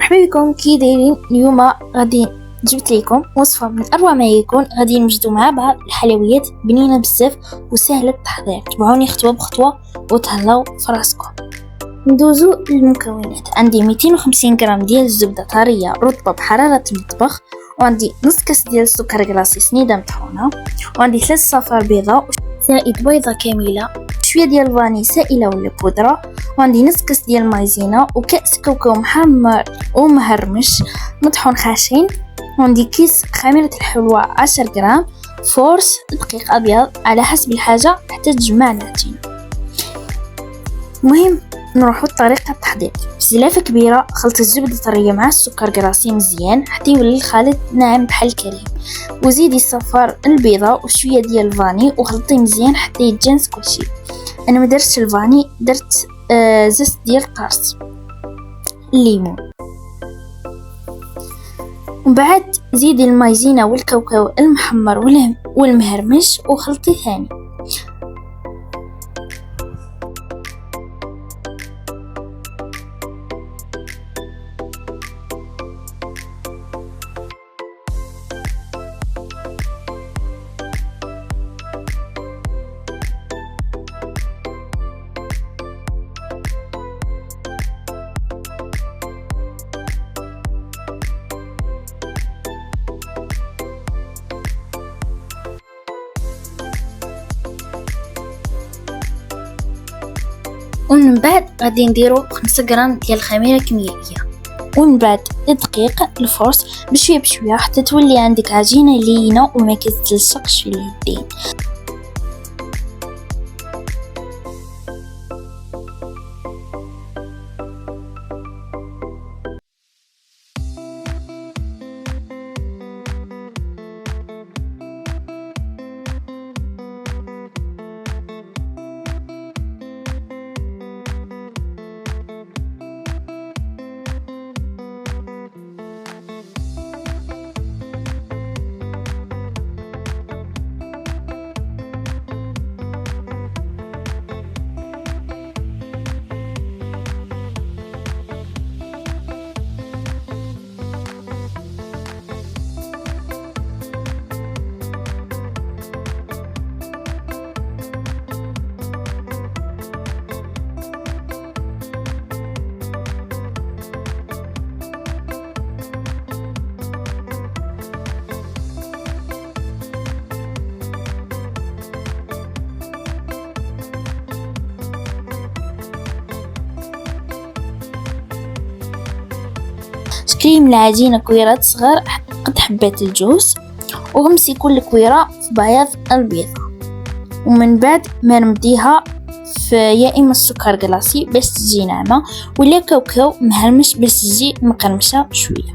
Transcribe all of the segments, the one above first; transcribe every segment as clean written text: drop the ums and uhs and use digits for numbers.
مرحبا بكم، كي دايرين؟ اليوم غادي جبت لكم وصفه من اروع ما يكون. غادي نوجدوا مع بعض الحلويات بنينه بزاف وسهله التحضير. تبعوني خطوه بخطوه وتهلاو فراسكم. ندوزو للمكونات. عندي 250 غرام ديال الزبده طريه رطبه بحراره المطبخ، وعندي نص كاس ديال السكر كلاصي سنيده مطحونه، وعندي 3 صفار بيضاء زائد بيضه كامله، شويه ديال الفاني سائله ولا بودره، وعندي نص كاس ديال المايزينا وكاس كاوكاو محمر ومهرمش مطحون خاشين، وعندي كيس خميره الحلوى 10 غرام، فورس دقيق ابيض على حسب الحاجه حتى تجمع العجينه. المهم نروحوا لطريقه التحضير. في زلافه كبيره خلط الزبده طريه مع السكر كلاصي مزيان حتى يولي الخليط ناعم بحال الكريم، وزيدي الصفار البيضاء وشويه ديال الفاني وخلطيه مزيان حتى يتجانس كلشي. انا ما درتش الفاني، درت زيت ديال القرص الليمون. ومن بعد زيدي المايزينا والكاوكاو المحمر والمهرمش وخلطي ثاني. ومن بعد غادي نديرو 5 غرام ديال الخميره كيميائيه، ومن بعد الدقيق الفورس بشويه بشويه حتى تولي عندك عجينه لينه وما كتلصقش في اليدين. شكلي من العجينه كويرات صغار قد حبات الجوز، وغمسي كل كويره في بياض البيض، ومن بعد ما نمديها في يا اما السكر كلاصي باش تجي ناعمه ولا كاوكاو مهرمش باش تجي مقرمشه شويه.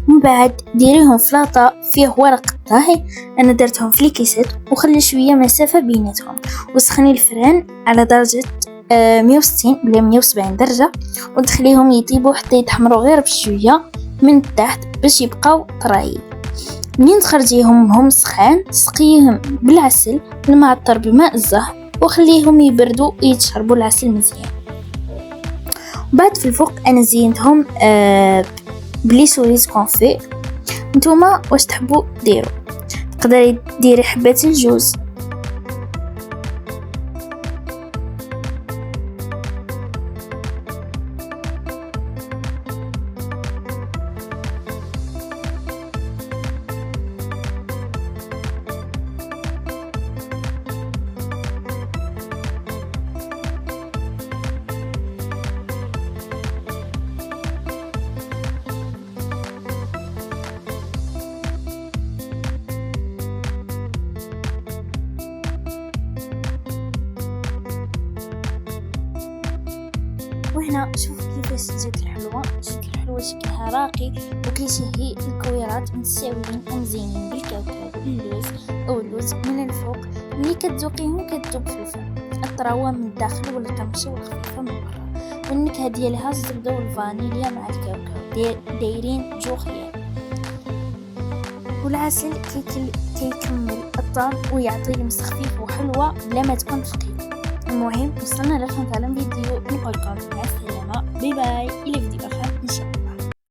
من بعد ديريهم فلاطة فيه ورق الطهي، انا درتهم في الكيسات وخلي شويه مسافه بيناتهم، وسخني الفران على درجه 160 ولا 170 درجه، وتخليهم يطيبوا حتى يتحمروا غير بشويه من تحت باش يبقاو طرايين. منين تخرجيهم هم سخان تسقيهم بالعسل المعطر بماء الزهر وخليهم يبردوا ويتشربوا العسل مزيان. بعد في الفوق انا زينتهم بلي سوريز كونفي. نتوما واش تحبوا ديروا، تقدري ديري حبات الجوز نقي وكيشهي الكويرات متساويين ومزينين بالكاوكاو واللوز او اللوز من الفوق. ملي كتذوقيهم كتذوب في الفم، الطراوه من الداخل والقمشه والخفيفه من برا، والنكهه ديالها الزبده والفانيليا مع الكاوكاو دايرين جو خيال. والعسل كيكمل الطعم ويعطي لمس خفيف وحلوه بلا ما تكون ثقيله. المهم وصلنا للفيديو، نبغيكم مع السلامه، باي باي الى فيديو.